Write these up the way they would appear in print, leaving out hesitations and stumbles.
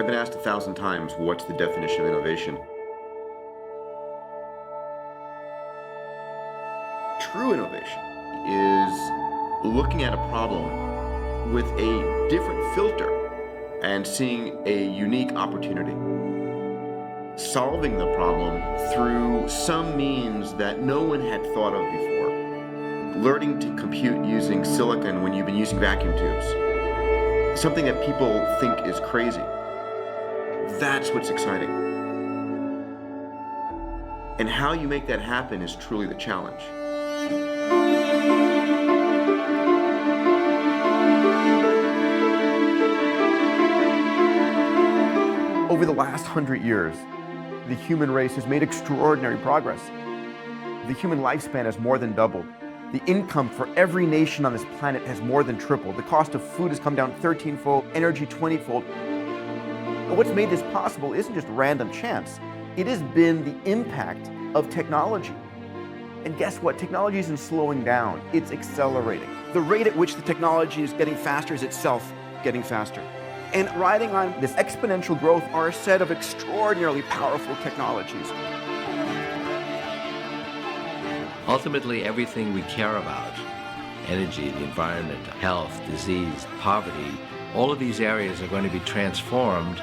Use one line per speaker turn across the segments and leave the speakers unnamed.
I've been asked 1,000 times, what's the definition of innovation? True innovation is looking at a problem with a different filter and seeing a unique opportunity. Solving the problem through some means that no one had thought of before. Learning to compute using silicon when you've been using vacuum tubes. Something that people think is crazy. That's what's exciting. And how you make that happen is truly the challenge. Over the last 100 years, the human race has made extraordinary progress. The human lifespan has more than doubled. The income for every nation on this planet has more than tripled. The cost of food has come down 13-fold, energy 20-fold. But what's made this possible isn't just random chance. It has been the impact of technology. And guess what? Technology isn't slowing down, it's accelerating. The rate at which the technology is getting faster is itself getting faster. And riding on this exponential growth are a set of extraordinarily powerful technologies.
Ultimately, everything we care about, energy, the environment, health, disease, poverty, all of these areas are going to be transformed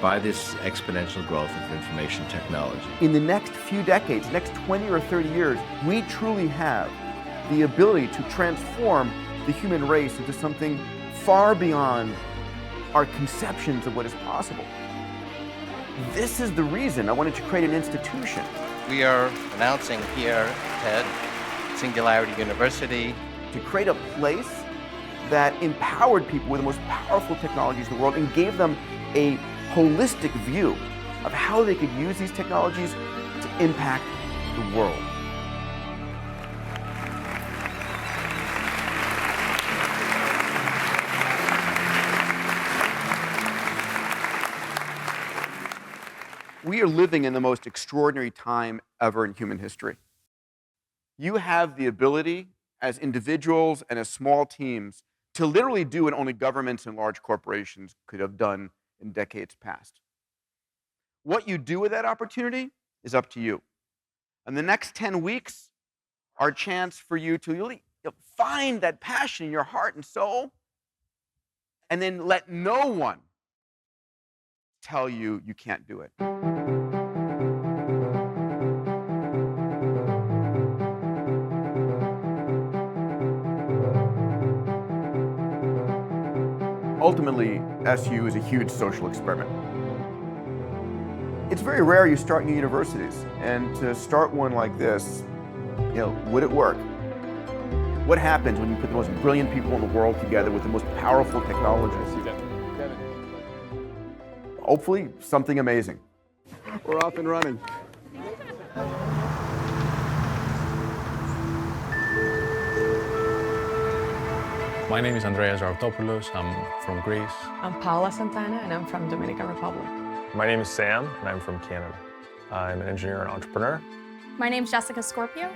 by this exponential growth of information technology.
In the next few decades, next 20 or 30 years, we truly have the ability to transform the human race into something far beyond our conceptions of what is possible. This is the reason I wanted to create an institution.
We are announcing here at Singularity University
To create a place that empowered people with the most powerful technologies in the world and gave them a holistic view of how they could use these technologies to impact the world. We are living in the most extraordinary time ever in human history. You have the ability as individuals and as small teams to literally do what only governments and large corporations could have done in decades past. What you do with that opportunity is up to you. And the next 10 weeks are a chance for you to really find that passion in your heart and soul, and then let no one tell you you can't do it. Ultimately, SU is a huge social experiment. It's very rare you start new universities, and to start one like this, would it work? What happens when you put the most brilliant people in the world together with the most powerful technologies? Hopefully, something amazing. We're off and running.
My name is Andreas Rautopoulos. I'm from Greece.
I'm Paula Santana, and I'm from Dominican Republic.
My name is Sam, and I'm from Canada. I'm an engineer and entrepreneur.
My name's Jessica Scorpio.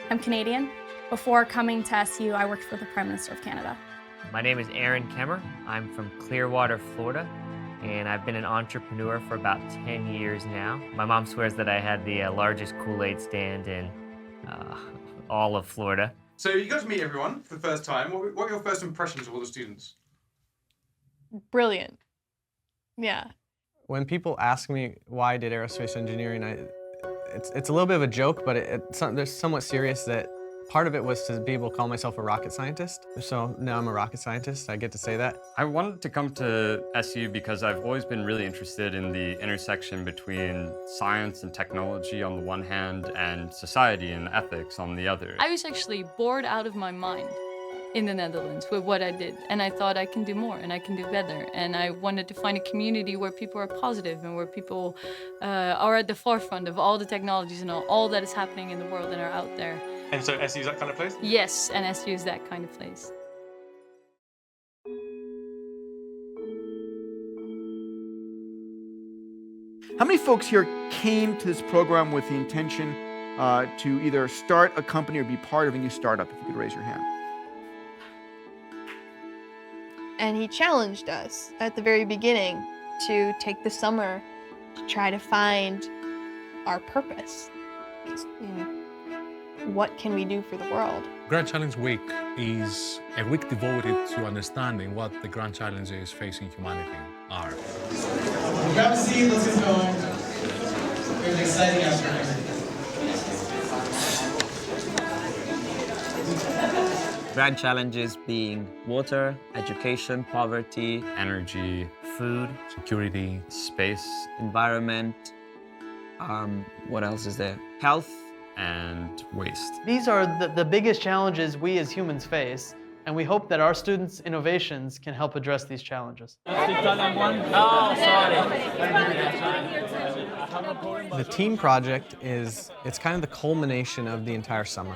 I'm Canadian. Before coming to SU, I worked for the Prime Minister of Canada.
My name is Aaron Kemmer. I'm from Clearwater, Florida, and I've been an entrepreneur for about 10 years now. My mom swears that I had the largest Kool-Aid stand in all of Florida.
So you got to meet everyone for the first time. What were your first impressions of all the students?
Brilliant. Yeah.
When people ask me why I did aerospace engineering, it's a little bit of a joke, but there's somewhat serious that part of it was to be able to call myself a rocket scientist. So now I'm a rocket scientist. I get to say that.
I wanted to come to SU because I've always been really interested in the intersection between science and technology on the one hand and society and ethics on the other.
I was actually bored out of my mind in the Netherlands with what I did, and I thought I can do more and I can do better, and I wanted to find a community where people are positive and where people are at the forefront of all the technologies and all that is happening in the world and are out there.
And so SU is that kind of place?
Yes, and SU is that kind of place.
How many folks here came to this program with the intention to either start a company or be part of a new startup? If you could raise your hand.
And he challenged us at the very beginning
to take the summer to try to find our purpose. What can we do for the world?
Grand Challenge Week is a week devoted to understanding what the grand challenges facing humanity are.
Grab a seat, let's get going. We have an exciting afternoon.
Grand challenges being water, education, poverty,
energy,
Food, security,
space,
environment, what else is there? Health,
and waste.
These are the biggest challenges we as humans face, and we hope that our students' innovations can help address these challenges.
The team project it's kind of the culmination of the entire summer.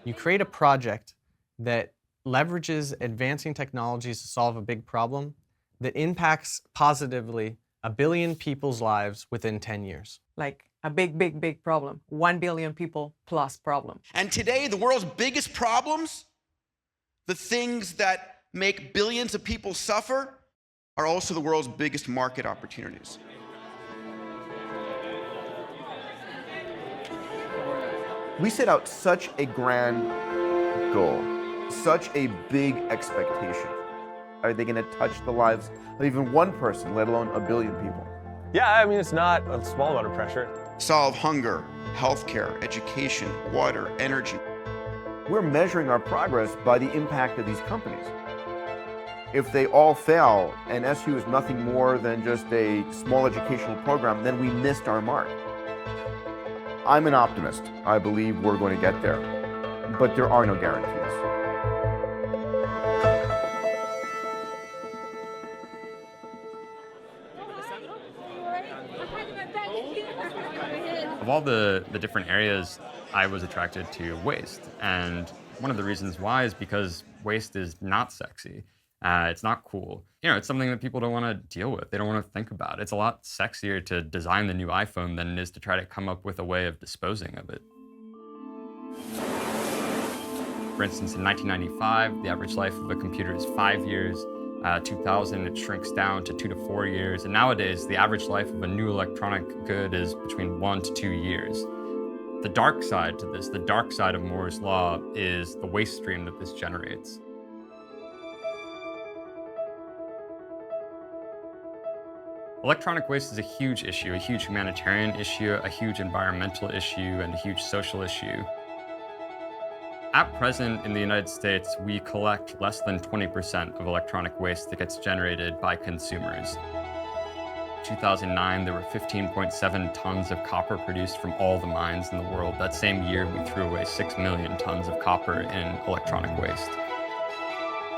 You create a project that leverages advancing technologies to solve a big problem that impacts positively 1 billion people's lives within 10 years.
Like a big problem. 1 billion people plus problem.
And today, the world's biggest problems, the things that make billions of people suffer, are also the world's biggest market opportunities.
We set out such a grand goal, such a big expectation. Are they going to touch the lives of even one person, let alone 1 billion people?
Yeah, I mean, it's not a small amount of pressure.
Solve hunger, healthcare, education, water, energy.
We're measuring our progress by the impact of these companies. If they all fail and SU is nothing more than just a small educational program, then we missed our mark. I'm an optimist. I believe we're going to get there, but there are no guarantees.
Of all the different areas, I was attracted to waste. And one of the reasons why is because waste is not sexy. It's not cool. You know, it's something that people don't want to deal with. They don't want to think about. It's a lot sexier to design the new iPhone than it is to try to come up with a way of disposing of it. For instance, in 1995, the average life of a computer is 5 years. 2000, it shrinks down to 2 to 4 years. And nowadays, the average life of a new electronic good is between 1 to 2 years. The dark side to this, the dark side of Moore's Law, is the waste stream that this generates. Electronic waste is a huge issue, a huge humanitarian issue, a huge environmental issue, and a huge social issue. At present, in the United States, we collect less than 20% of electronic waste that gets generated by consumers. In 2009, there were 15.7 tons of copper produced from all the mines in the world. That same year, we threw away 6 million tons of copper in electronic waste.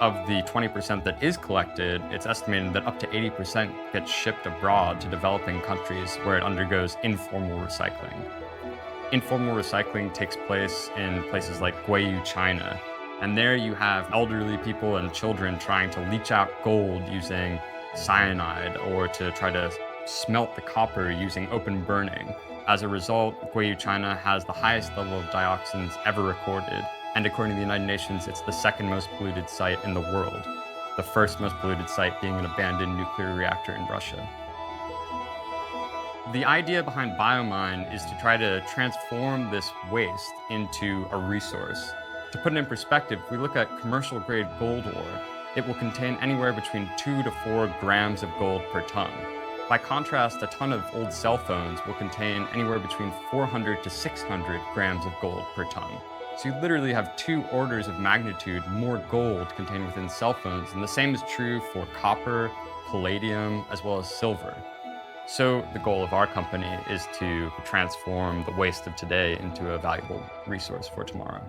Of the 20% that is collected, it's estimated that up to 80% gets shipped abroad to developing countries where it undergoes informal recycling. Informal recycling takes place in places like Guiyu, China. And there you have elderly people and children trying to leach out gold using cyanide or to try to smelt the copper using open burning. As a result, Guiyu, China has the highest level of dioxins ever recorded. And according to the United Nations, it's the second most polluted site in the world, the first most polluted site being an abandoned nuclear reactor in Russia. The idea behind Biomine is to try to transform this waste into a resource. To put it in perspective, if we look at commercial-grade gold ore, it will contain anywhere between 2 to 4 grams of gold per ton. By contrast, a ton of old cell phones will contain anywhere between 400 to 600 grams of gold per ton. So you literally have 2 orders of magnitude more gold contained within cell phones, and the same is true for copper, palladium, as well as silver. So the goal of our company is to transform the waste of today into a valuable resource for tomorrow.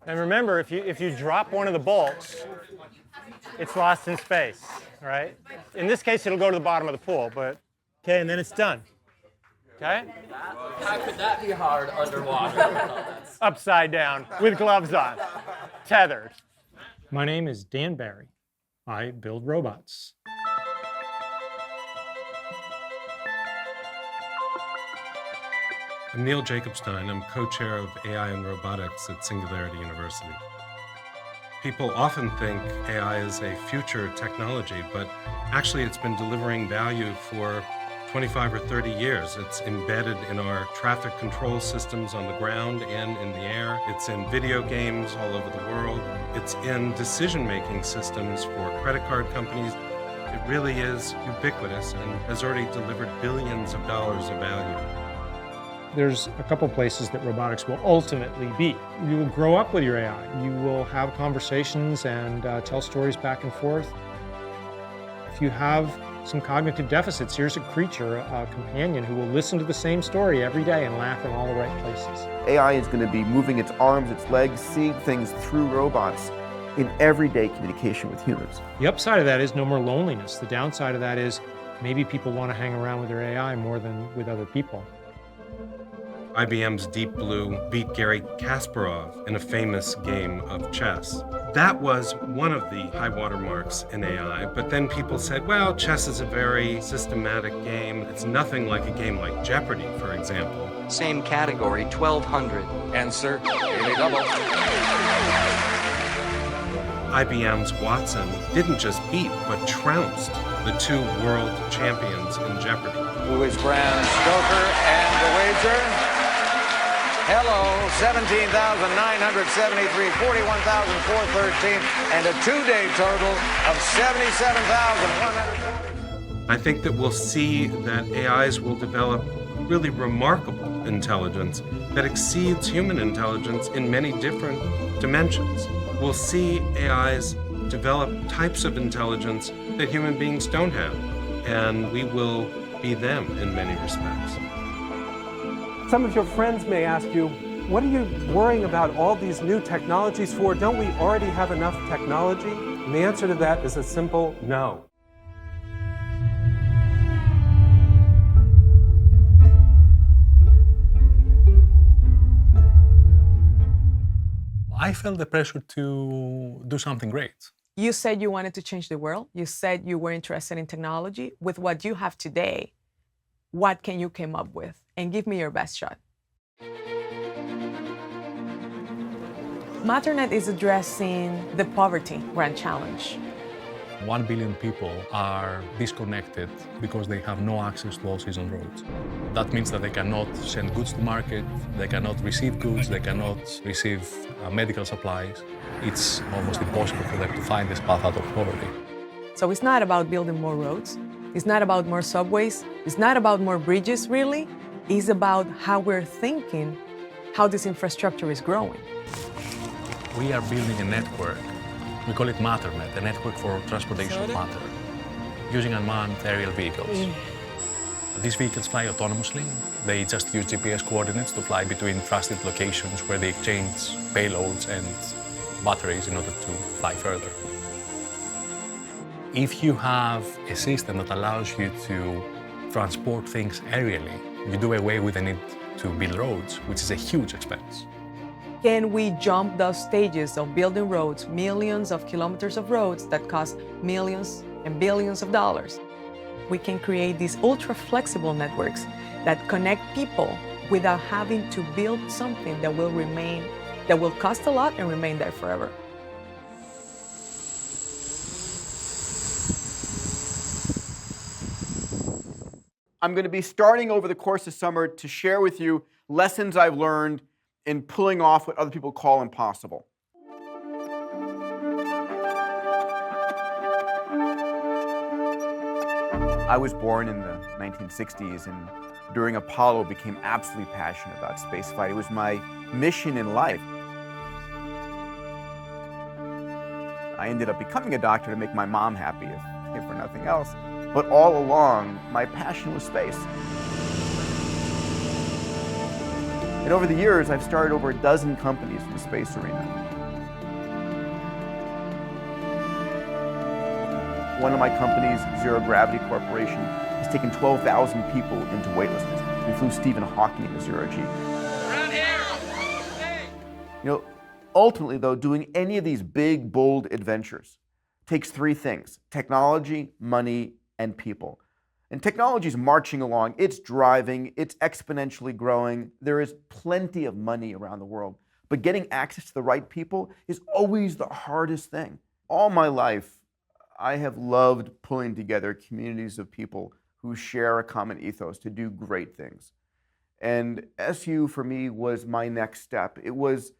And remember, if you drop one of the bolts, it's lost in space, right? In this case, it'll go to the bottom of the pool, but okay, and then it's done. Okay?
How could that be hard underwater?
Upside down, with gloves on, tethered.
My name is Dan Barry. I build robots. I'm Neil Jacobstein. I'm co-chair of AI and robotics at Singularity University.
People often think AI is a future technology, but actually it's been delivering value for 25 or 30 years. It's embedded in our traffic control systems on the ground and in the air. It's in video games all over the world. It's in decision-making systems for credit card companies. It really is ubiquitous and has already delivered billions of dollars of value.
There's a couple places that robotics will ultimately be. You will grow up with your AI. You will have conversations and tell stories back and forth. If you have some cognitive deficits, here's a creature, a companion who will listen to the same story every day and laugh in all the right places.
AI is going to be moving its arms, its legs, seeing things through robots in everyday communication with humans.
The upside of that is no more loneliness. The downside of that is maybe people want to hang around with their AI more than with other people.
IBM's Deep Blue beat Garry Kasparov in a famous game of chess. That was one of the high water marks in AI, but then people said, well, chess is a very systematic game. It's nothing like a game like Jeopardy, for example.
Same category, 1,200. Answer, daily double.
IBM's Watson didn't just beat, but trounced the two world champions in Jeopardy.
Who is Bram Stoker and the wager? Hello, 17,973, 41,413, and a two-day total of 77,100.
I think that we'll see that AIs will develop really remarkable intelligence that exceeds human intelligence in many different dimensions. We'll see AIs develop types of intelligence that human beings don't have, and we will be them in many respects.
Some of your friends may ask you, what are you worrying about all these new technologies for? Don't we already have enough technology? And the answer to that is a simple no.
I felt the pressure to do something great.
You said you wanted to change the world. You said you were interested in technology. With what you have today, what can you come up with? And give me your best shot. Matternet is addressing the poverty grand challenge.
1 billion people are disconnected because they have no access to all-season roads. That means that they cannot send goods to market, they cannot receive goods, they cannot receive medical supplies. It's almost impossible for them to find this path out of poverty.
So it's not about building more roads, it's not about more subways, it's not about more bridges, really. It's about how we're thinking, how this infrastructure is growing.
We are building a network. We call it Matternet, a network for transportation of matter, using unmanned aerial vehicles. These vehicles fly autonomously. They just use GPS coordinates to fly between trusted locations where they exchange payloads and batteries in order to fly further. If you have a system that allows you to transport things aerially, you do away with the need to build roads, which is a huge expense.
Can we jump those stages of building roads, millions of kilometers of roads that cost millions and billions of dollars? We can create these ultra-flexible networks that connect people without having to build something that will remain, that will cost a lot and remain there forever.
I'm going to be starting over the course of summer to share with you lessons I've learned in pulling off what other people call impossible. I was born in the 1960s and during Apollo became absolutely passionate about spaceflight. It was my mission in life. I ended up becoming a doctor to make my mom happy, if for nothing else. But all along, my passion was space. And over the years, I've started over a dozen companies in the space arena. One of my companies, Zero Gravity Corporation, has taken 12,000 people into weightlessness. We flew Stephen Hawking in the Zero G. You know, ultimately, though, doing any of these big, bold adventures takes three things: technology, money, and people. And technology is marching along, it's driving, it's exponentially growing. There is plenty of money around the world. But getting access to the right people is always the hardest thing. All my life, I have loved pulling together communities of people who share a common ethos to do great things. And SU for me was my next step. It was,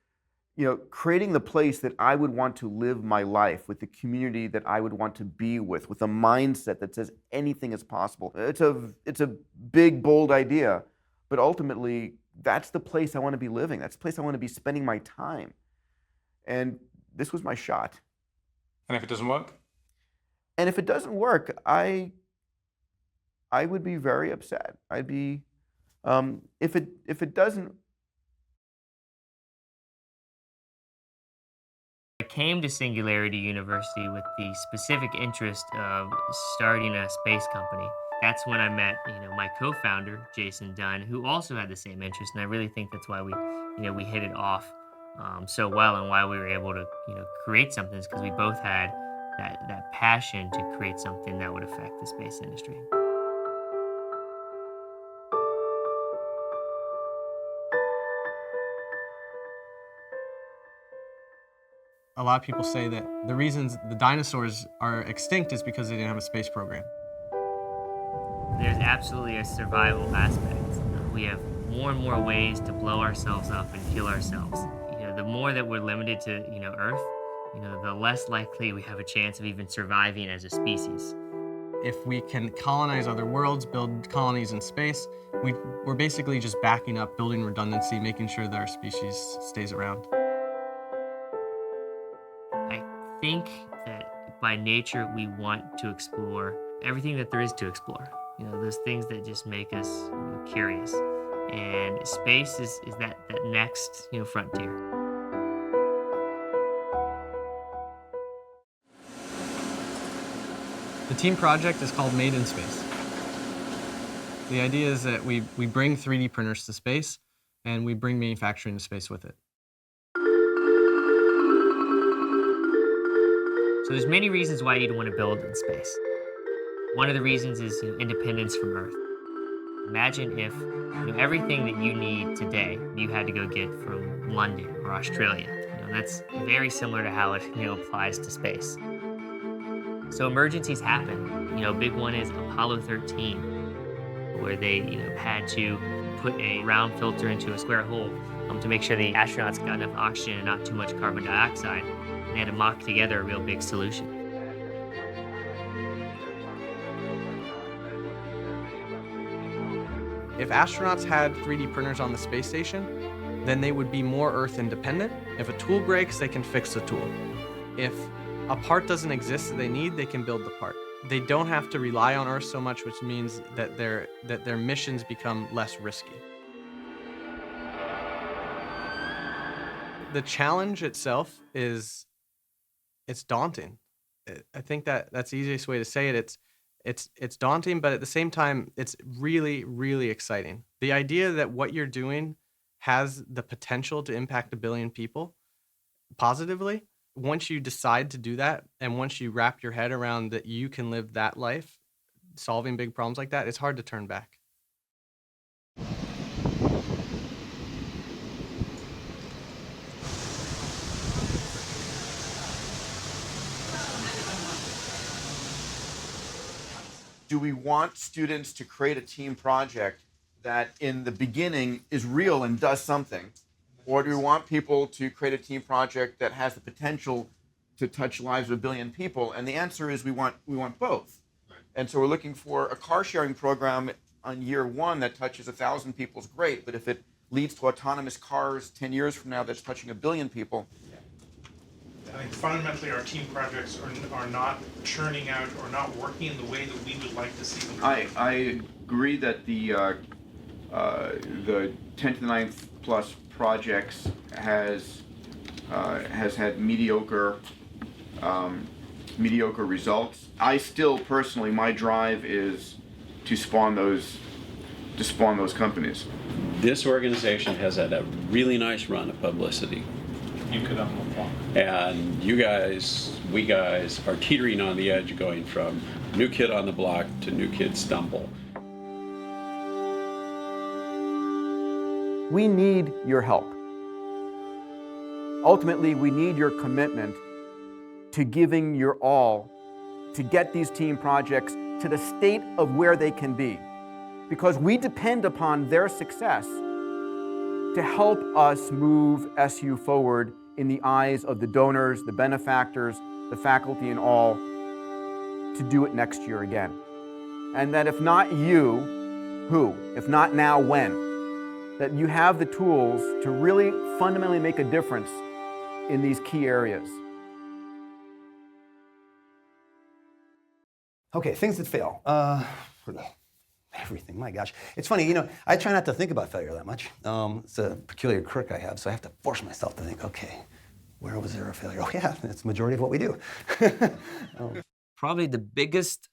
creating the place that I would want to live my life with, the community that I would want to be with a mindset that says anything is possible. It's a big, bold idea, but ultimately, that's the place I want to be living. That's the place I want to be spending my time. And this was my shot.
And if it doesn't work?
And if it doesn't work, I would be very upset. I'd be, if it doesn't.
I came to Singularity University with the specific interest of starting a space company. That's when I met, my co-founder, Jason Dunn, who also had the same interest, and I really think that's why we hit it off so well, and why we were able to, create something, is because we both had that passion to create something that would affect the space industry.
A lot of people say that the reasons the dinosaurs are extinct is because they didn't have a space program.
There's absolutely a survival aspect. We have more and more ways to blow ourselves up and kill ourselves. The more that we're limited to, Earth, the less likely we have a chance of even surviving as a species.
If we can colonize other worlds, build colonies in space, we're basically just backing up, building redundancy, making sure that our species stays around.
I think that by nature we want to explore everything that there is to explore. Those things that just make us curious. And space is that next frontier.
The team project is called Made in Space. The idea is that we bring 3D printers to space, and we bring manufacturing to space with it.
So there's many reasons why you'd want to build in space. One of the reasons is independence from Earth. Imagine if everything that you need today you had to go get from London or Australia. That's very similar to how it applies to space. So emergencies happen. A big one is Apollo 13, where they had to put a round filter into a square hole to make sure the astronauts got enough oxygen and not too much carbon dioxide. And they had to mock together a real big solution.
If astronauts had 3D printers on the space station, then they would be more Earth independent. If a tool breaks, they can fix the tool. If a part doesn't exist that they need, they can build the part. They don't have to rely on Earth so much, which means that their missions become less risky. The challenge itself it's daunting. I think that's the easiest way to say it. It's daunting, but at the same time, it's really, really exciting. The idea that what you're doing has the potential to impact 1 billion people positively, once you decide to do that, and once you wrap your head around that you can live that life, solving big problems like that, it's hard to turn back.
Do we want students to create a team project that in the beginning is real and does something? Or do we want people to create a team project that has the potential to touch lives of 1 billion people? And the answer is we want both. And so we're looking for a car sharing program on year 1 that touches 1,000 people is great, but if it leads to autonomous cars 10 years from now that's touching 1 billion people.
I think fundamentally our team projects are not churning out or not working in the way that we would like to see them.
I agree that the 10 to the 9th plus projects has had mediocre results. I still personally, my drive is to spawn those companies.
This organization has had a really nice run of publicity.
You could on the block.
And we guys are teetering on the edge, going from new kid on the block to new kid stumble.
We need your help. Ultimately, we need your commitment to giving your all to get these team projects to the state of where they can be, because we depend upon their success to help us move SU forward in the eyes of the donors, the benefactors, the faculty, and all, to do it next year again. And that if not you, who? If not now, when? That you have the tools to really fundamentally make a difference in these key areas.
Okay, things that fail. Everything, my gosh. It's funny, you know, I try not to think about failure that much. It's a peculiar quirk I have, so I have to force myself to think, okay, where was there a failure? Oh yeah, it's the majority of what we do.
Probably the biggest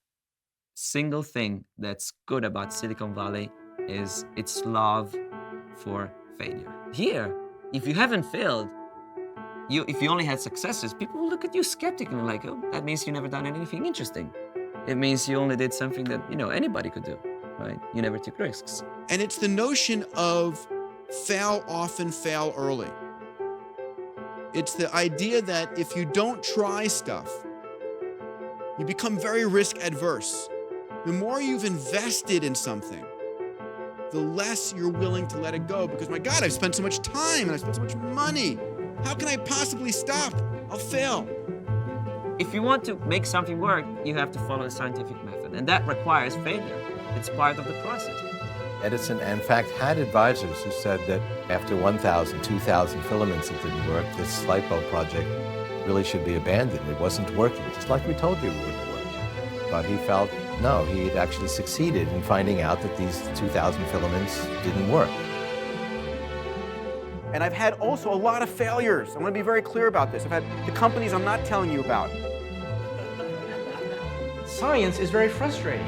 single thing that's good about Silicon Valley is its love for failure. Here, if you haven't failed, if you only had successes, people will look at you skeptically like, oh, that means you never done anything interesting. It means you only did something that, you know, anybody could do, right? You never took risks.
And it's the notion of fail often, fail early. It's the idea that if you don't try stuff, you become very risk adverse. The more you've invested in something, the less you're willing to let it go, because my God, I've spent so much time and I've spent so much money. How can I possibly stop? I'll fail.
If you want to make something work, you have to follow the scientific method, and that requires failure. It's part of the process.
Edison, in fact, had advisors who said that after 1,000, 2,000 filaments that didn't work, this light bulb project really should be abandoned. It wasn't working, just like we told you it wouldn't work. But he felt, no, he had actually succeeded in finding out that these 2,000 filaments didn't work.
And I've had also a lot of failures. I want to be very clear about this. I've had the companies I'm not telling you about.
Science is very frustrating.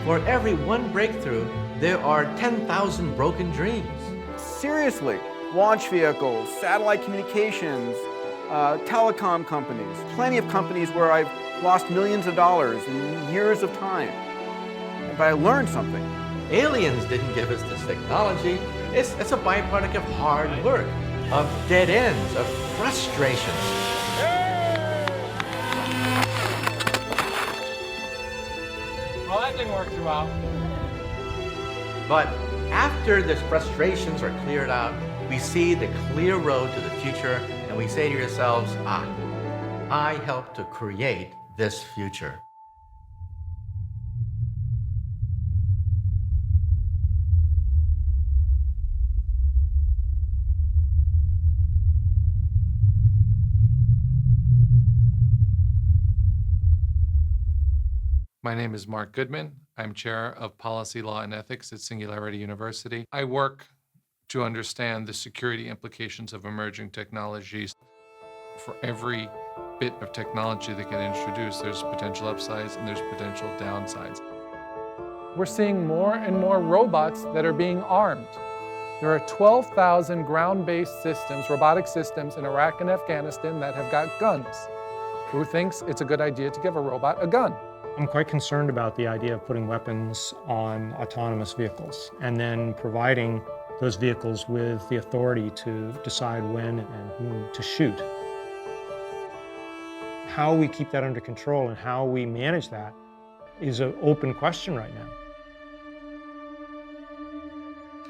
For every one breakthrough, there are 10,000 broken dreams.
Seriously, launch vehicles, satellite communications, telecom companies, plenty of companies where I've lost millions of dollars and years of time. But I learned something.
Aliens didn't give us this technology. It's a byproduct of hard work, of dead ends, of frustrations.
Well, that didn't work too well.
But after the frustrations are cleared out, we see the clear road to the future, and we say to ourselves, I helped to create this future.
My name is Mark Goodman. I'm chair of policy, law, and ethics at Singularity University. I work to understand the security implications of emerging technologies. For every bit of technology that get introduced, there's potential upsides and there's potential downsides.
We're seeing more and more robots that are being armed. There are 12,000 ground-based systems, robotic systems in Iraq and Afghanistan that have got guns. Who thinks it's a good idea to give a robot a gun?
I'm quite concerned about the idea of putting weapons on autonomous vehicles and then providing those vehicles with the authority to decide when and whom to shoot. How we keep that under control and how we manage that is an open question right now.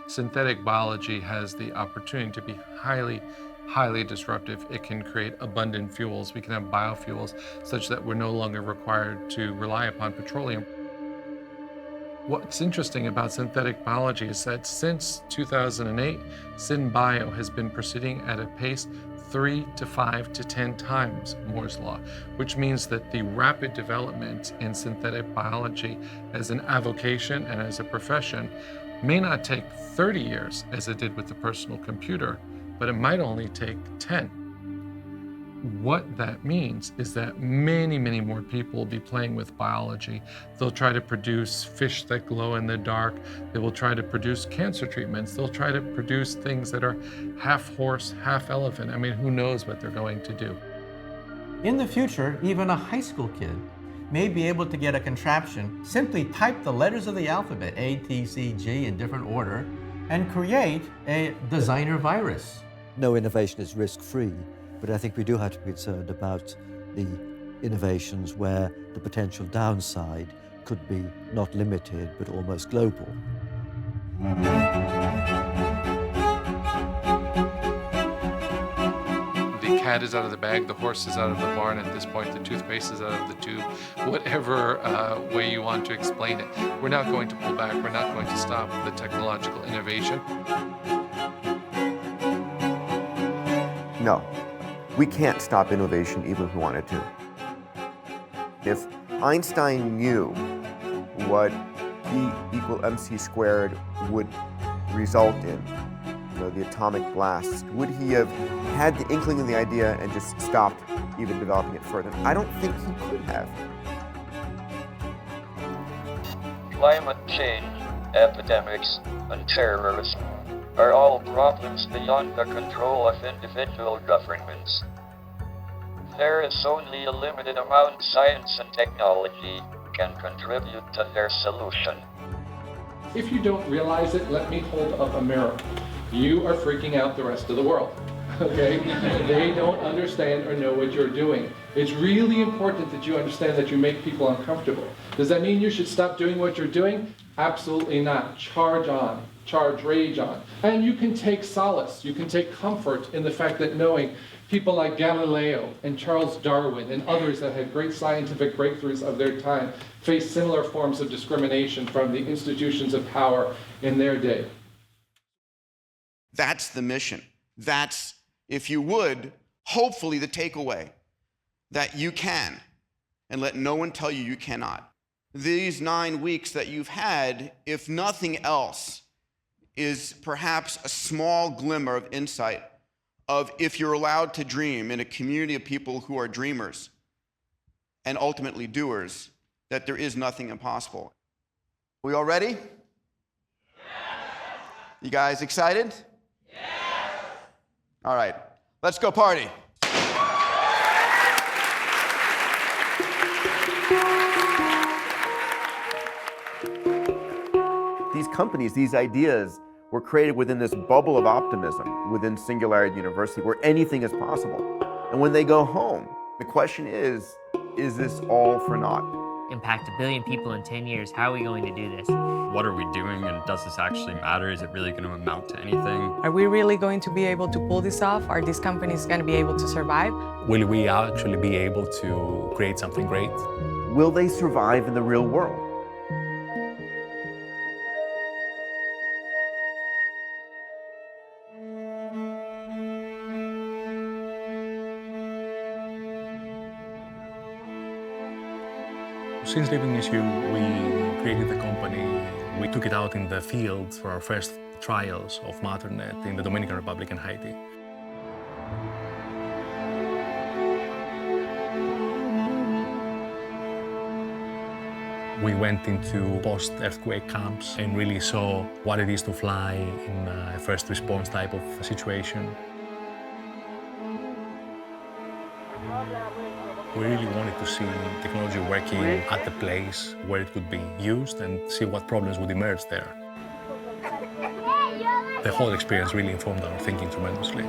Synthetic biology has the opportunity to be highly disruptive. It can create abundant fuels. We can have biofuels such that we're no longer required to rely upon petroleum. What's interesting about synthetic biology is that since 2008, SynBio has been proceeding at a pace 3 to 5 to 10 times Moore's Law, which means that the rapid development in synthetic biology as an avocation and as a profession may not take 30 years as it did with the personal computer, but it might only take 10. What that means is that many more people will be playing with biology. They'll try to produce fish that glow in the dark. They will try to produce cancer treatments. They'll try to produce things that are half horse, half elephant. I mean, who knows what they're going to do.
In the future, even a high school kid may be able to get a contraption, simply type the letters of the alphabet, A, T, C, G, in different order, and create a designer virus.
No innovation is risk-free.
But I think we do have to be concerned about the innovations where the potential downside could be not limited, but almost global.
The cat is out of the bag, the horse is out of the barn at this point, the toothpaste is out of the tube, whatever way you want to explain it. We're not going to pull back, we're not going to stop the technological innovation.
No, we can't stop innovation even if we wanted to. If Einstein knew what E equal mc squared would result in, the atomic blasts, would he have had the inkling of the idea and just stopped even developing it further? I don't think he could have.
Climate change, epidemics, and terrorism are all problems beyond the control of individual governments. There is only a limited amount science and technology can contribute to their solution.
If you don't realize it, let me hold up a mirror. You are freaking out the rest of the world, okay? They don't understand or know what you're doing. It's really important that you understand that you make people uncomfortable. Does that mean you should stop doing what you're doing? Absolutely not. Charge on, charge rage on. And you can take solace, you can take comfort in the fact that knowing people like Galileo and Charles Darwin and others that had great scientific breakthroughs of their time faced similar forms of discrimination from the institutions of power in their day.
That's the mission. That's, if you would, hopefully the takeaway, that you can, and let no one tell you you cannot. These 9 weeks that you've had, if nothing else, is perhaps a small glimmer of insight of if you're allowed to dream in a community of people who are dreamers and ultimately doers, that there is nothing impossible. We all ready? Yes. You guys excited? All right, let's go party.
These companies, these ideas were created within this bubble of optimism within Singularity University where anything is possible. And when they go home, the question is this all for naught?
Impact 1 billion people in 10 years. How are we going to do this?
What are we doing, and does this actually matter? Is it really going to amount to anything?
Are we really going to be able to pull this off? Are these companies going to be able to survive?
Will we actually be able to create something great?
Will they survive in the real world?
Since leaving SU, we created the company. We took it out in the field for our first trials of MatterNet in the Dominican Republic and Haiti. We went into post-earthquake camps and really saw what it is to fly in a first response type of situation. We really wanted to see technology working at the place where it could be used and see what problems would emerge there. The whole experience really informed our thinking tremendously.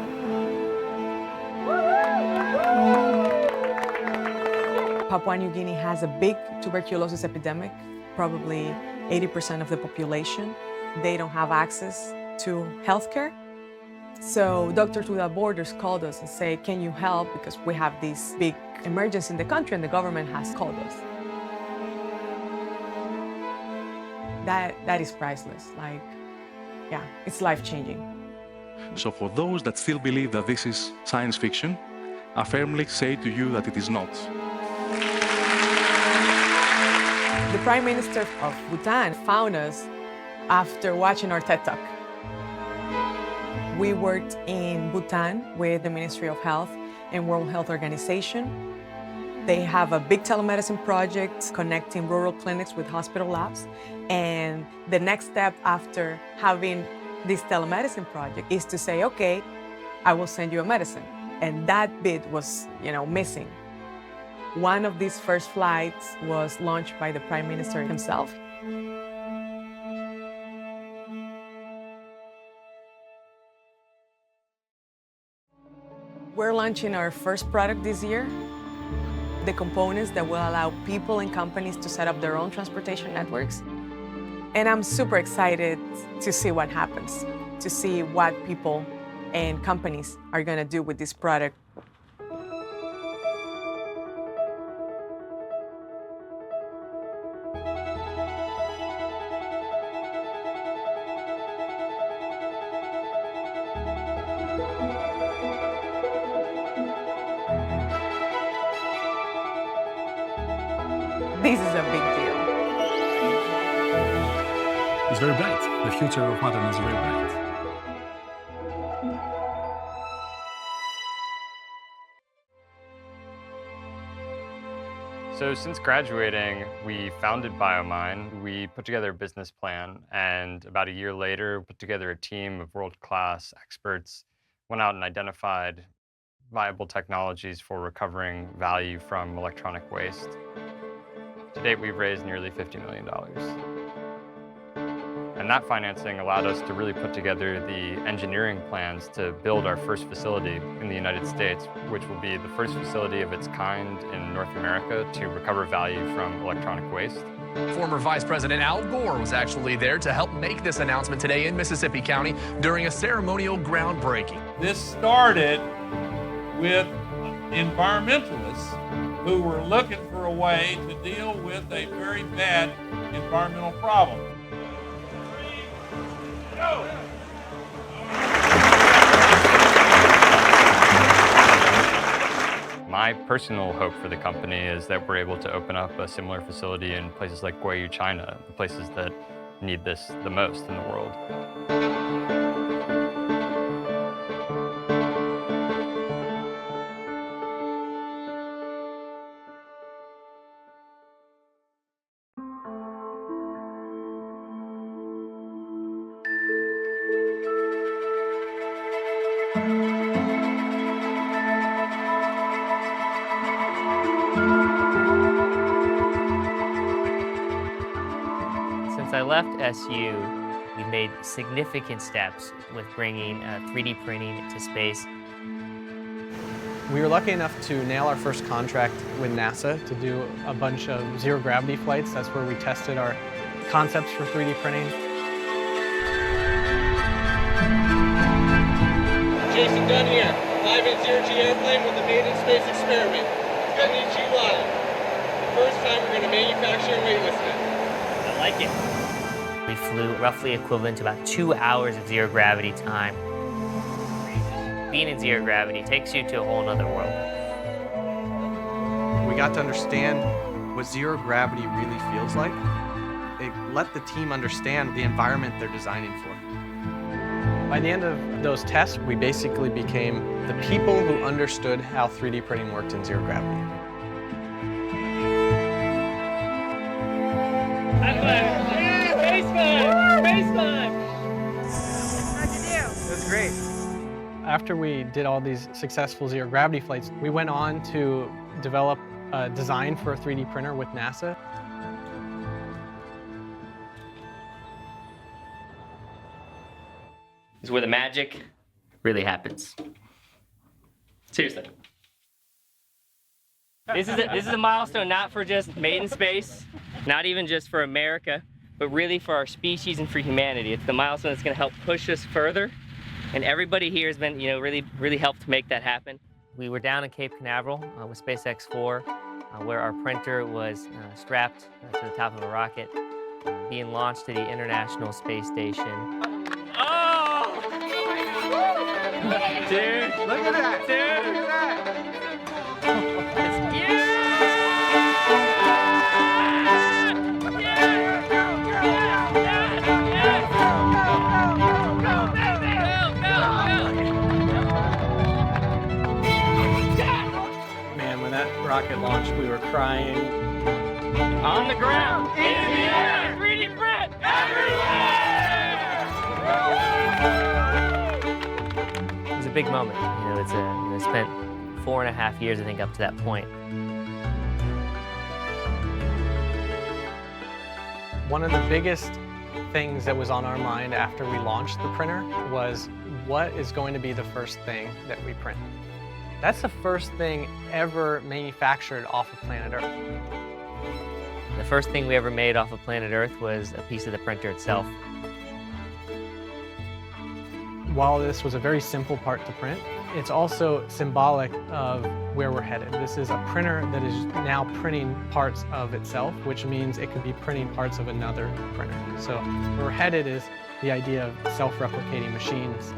Papua New Guinea has a big tuberculosis epidemic, probably 80% of the population. They don't have access to healthcare. So Doctors Without Borders called us and said, can you help? Because we have this big emergency in the country and the government has called us. That is priceless. Like, yeah, it's life-changing.
So for those that still believe that this is science fiction, I firmly say to you that it is not.
The Prime Minister of Bhutan found us after watching our TED Talk. We worked in Bhutan with the Ministry of Health and World Health Organization. They have a big telemedicine project connecting rural clinics with hospital labs. And the next step after having this telemedicine project is to say, okay, I will send you a medicine. And that bit was, missing. One of these first flights was launched by the Prime Minister himself. We're launching our first product this year, the components that will allow people and companies to set up their own transportation networks. And I'm super excited to see what happens, to see what people and companies are going to do with this product. This is a big deal.
It's very bright. The future of modern is very bright.
So since graduating, we founded BioMine. We put together a business plan, and about a year later, put together a team of world-class experts, went out and identified viable technologies for recovering value from electronic waste. To date, we've raised nearly $50 million. And that financing allowed us to really put together the engineering plans to build our first facility in the United States, which will be the first facility of its kind in North America to recover value from electronic waste.
Former Vice President Al Gore was actually there to help make this announcement today in Mississippi County during a ceremonial groundbreaking.
This started with environmentalists who were looking for a way to deal with a very bad environmental problem.
My personal hope for the company is that we're able to open up a similar facility in places like Guayu, China, the places that need this the most in the world.
Since I left SU, we've made significant steps with bringing 3D printing to space.
We were lucky enough to nail our first contract with NASA to do a bunch of zero-gravity flights. That's where we tested our concepts for 3D printing.
Jason Dunn here, live in zero-G airplane with the Made in Space experiment. Coming to you live. The first time we're going to manufacture and weightless it.
I like it. We flew roughly equivalent to about 2 hours of zero gravity time. Being in zero gravity takes you to a whole other world.
We got to understand what zero gravity really feels like. It let the team understand the environment they're designing for. By the end of those tests, we basically became the people who understood how 3D printing worked in zero gravity. That's great. After we did all these successful zero gravity flights, we went on to develop a design for a 3D printer with NASA.
This is where the magic really happens. Seriously. This is a milestone not for just made in space, not even just for America, but really for our species and for humanity. It's the milestone that's going to help push us further, and everybody here has been, really helped make that happen. We were down in Cape Canaveral with SpaceX 4, where our printer was strapped to the top of a rocket, being launched to the International Space Station. Oh! Dude, look at that! Dude, look at that!
Man, when that rocket launched, we were crying.
On the ground, in the air, 3D print everywhere! It was a big moment. I spent 4.5 years, I think, up to that point.
One of the biggest things that was on our mind after we launched the printer was what is going to be the first thing that we print. That's the first thing ever manufactured off of planet Earth.
The first thing we ever made off of planet Earth was a piece of the printer itself.
While this was a very simple part to print, it's also symbolic of where we're headed. This is a printer that is now printing parts of itself, which means it could be printing parts of another printer. So where we're headed is the idea of self-replicating machines.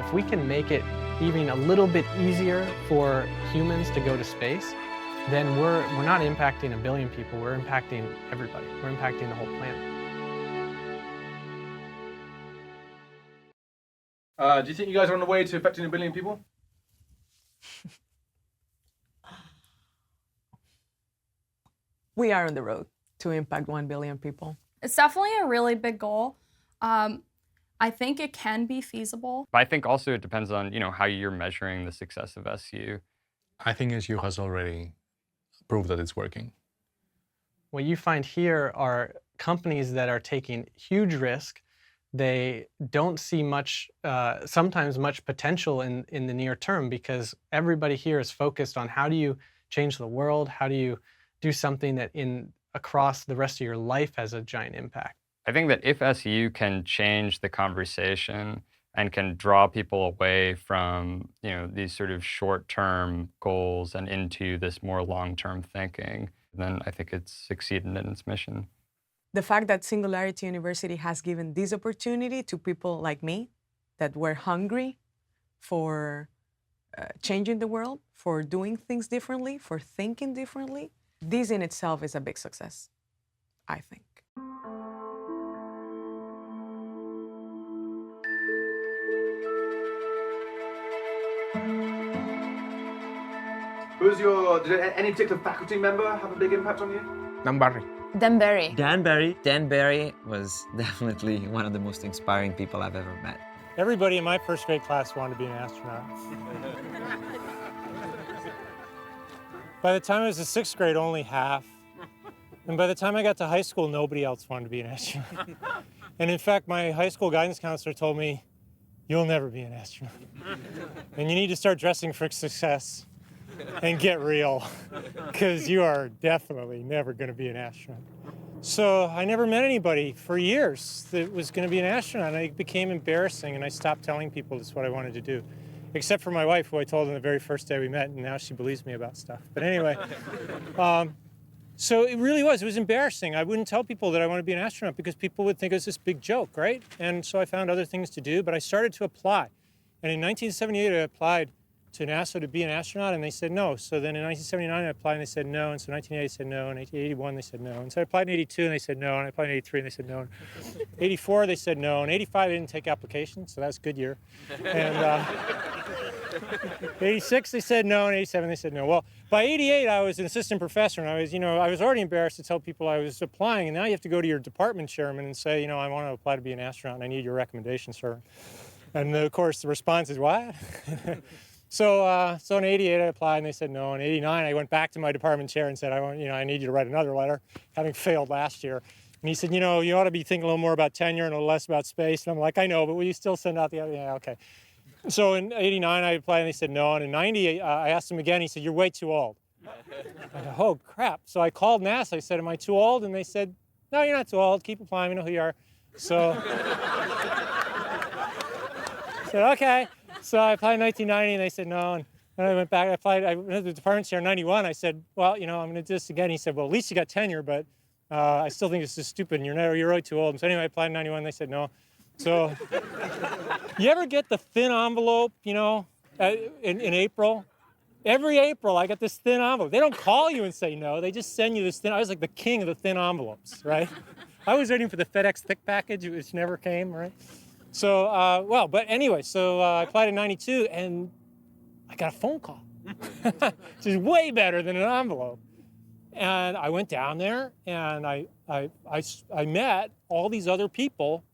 If we can make it even a little bit easier for humans to go to space, then we're not impacting 1 billion people, we're impacting everybody. We're impacting the whole planet.
Do you think you guys are on the way to affecting 1 billion people?
We are on the road to impact 1 billion people.
It's definitely a really big goal. I think it can be feasible.
But I think also it depends on, how you're measuring the success of SU.
I think SU has already proved that it's working.
What you find here are companies that are taking huge risk. They don't see much, sometimes much potential in the near term, because everybody here is focused on how do you change the world, how do you do something that across the rest of your life has a giant impact.
I think that if SU can change the conversation and can draw people away from, these sort of short-term goals and into this more long-term thinking, then I think it's succeeded in its mission.
The fact that Singularity University has given this opportunity to people like me that were hungry for changing the world, for doing things differently, for thinking differently, this in itself is a big success, I think.
Did any particular faculty member have a big impact on you?
Danbury.
Dan Barry was definitely one of the most inspiring people I've ever met.
Everybody in my first grade class wanted to be an astronaut. By the time I was in sixth grade, only half. And by the time I got to high school, nobody else wanted to be an astronaut. And in fact, my high school guidance counselor told me, "You'll never be an astronaut. And you need to start dressing for success and get real, because you are definitely never going to be an astronaut." So I never met anybody for years that was going to be an astronaut. And it became embarrassing, and I stopped telling people this is what I wanted to do, except for my wife, who I told on the very first day we met, and now she believes me about stuff. But anyway, so it really was embarrassing. I wouldn't tell people that I want to be an astronaut because people would think it was this big joke, right? And so I found other things to do, but I started to apply. And in 1978, I applied to NASA to be an astronaut, and they said no. So then in 1979, I applied, and they said no. And so in 1980, they said no. In 1981, they said no. And so I applied in 82, and they said no. And I applied in 83, and they said no. In 84, they said no. In 85, they didn't take applications, so that was a good year. And 86, they said no. And 87, they said no. Well, by 88, I was an assistant professor, and I was already embarrassed to tell people I was applying. And now you have to go to your department chairman and say, I want to apply to be an astronaut, and I need your recommendation, sir. And of course, the response is, what? So in 88, I applied, and they said no. In 89, I went back to my department chair and said, I need you to write another letter, having failed last year. And he said, you ought to be thinking a little more about tenure and a little less about space. And I'm like, I know, but will you still send out the other? Yeah, okay. So in 89, I applied, and they said no. And in 90, I asked him again. He said, you're way too old. I said, oh, crap. So I called NASA. I said, am I too old? And they said, no, you're not too old. Keep applying. We know who you are. So I said, okay. So I applied in 1990, and they said no. And then I went back. I went to the department chair in 91. I said, well, I'm going to do this again. He said, well, at least you got tenure, but I still think this is stupid, and you're really too old. And so anyway, I applied in 91. They said no. So you ever get the thin envelope, in April? Every April, I get this thin envelope. They don't call you and say no. They just send you this thin. I was like the king of the thin envelopes, right? I was waiting for the FedEx thick package, which never came, right? So, but anyway, so I applied in 92, and I got a phone call, which is way better than an envelope. And I went down there, and I met all these other people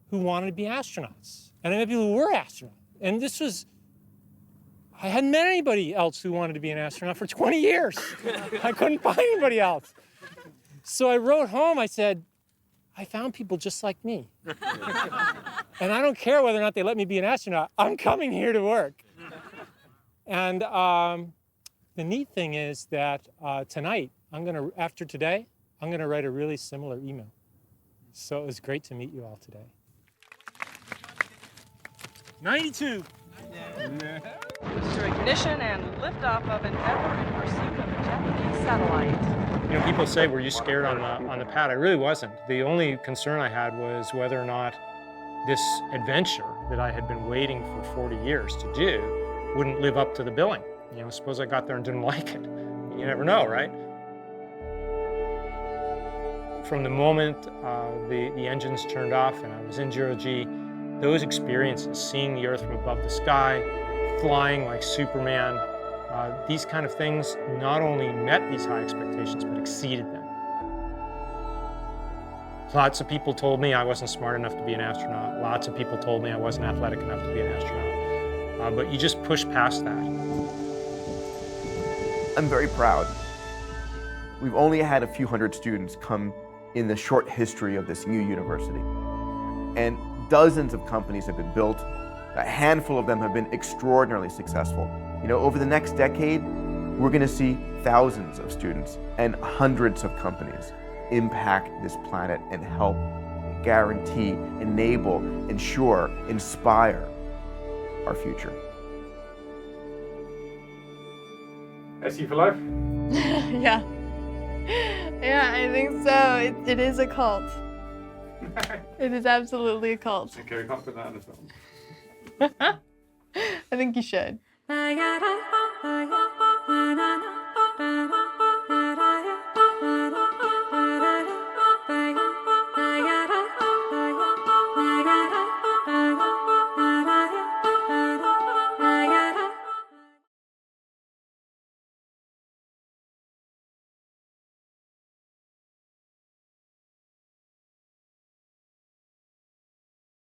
who wanted to be astronauts. And I met people who were astronauts. And I hadn't met anybody else who wanted to be an astronaut for 20 years. I couldn't find anybody else. So I wrote home, I said, I found people just like me. And I don't care whether or not they let me be an astronaut. I'm coming here to work. And the neat thing is that tonight, after today, I'm going to write a really similar email. So it was great to meet you all today. 92.
Booster ignition and liftoff of Endeavour in pursuit of a Japanese satellite.
You know, people say, were you scared on the pad? I really wasn't. The only concern I had was whether or not this adventure that I had been waiting for 40 years to do wouldn't live up to the billing. You know, suppose I got there and didn't like it. You never know, right? From the moment the engines turned off and I was in zero-G, those experiences, seeing the Earth from above the sky, flying like Superman, these kind of things not only met these high expectations, but exceeded them. Lots of people told me I wasn't smart enough to be an astronaut. Lots of people told me I wasn't athletic enough to be an astronaut. But you just push past that.
I'm very proud. We've only had a few hundred students come in the short history of this new university. And dozens of companies have been built. A handful of them have been extraordinarily successful. You know, over the next decade, we're going to see thousands of students and hundreds of companies impact this planet and help guarantee, enable, ensure, inspire our future.
SU for life?
Yeah. Yeah, I think so. It is a cult. It is absolutely a cult.
Okay, we can't put that in the film.
I think you should.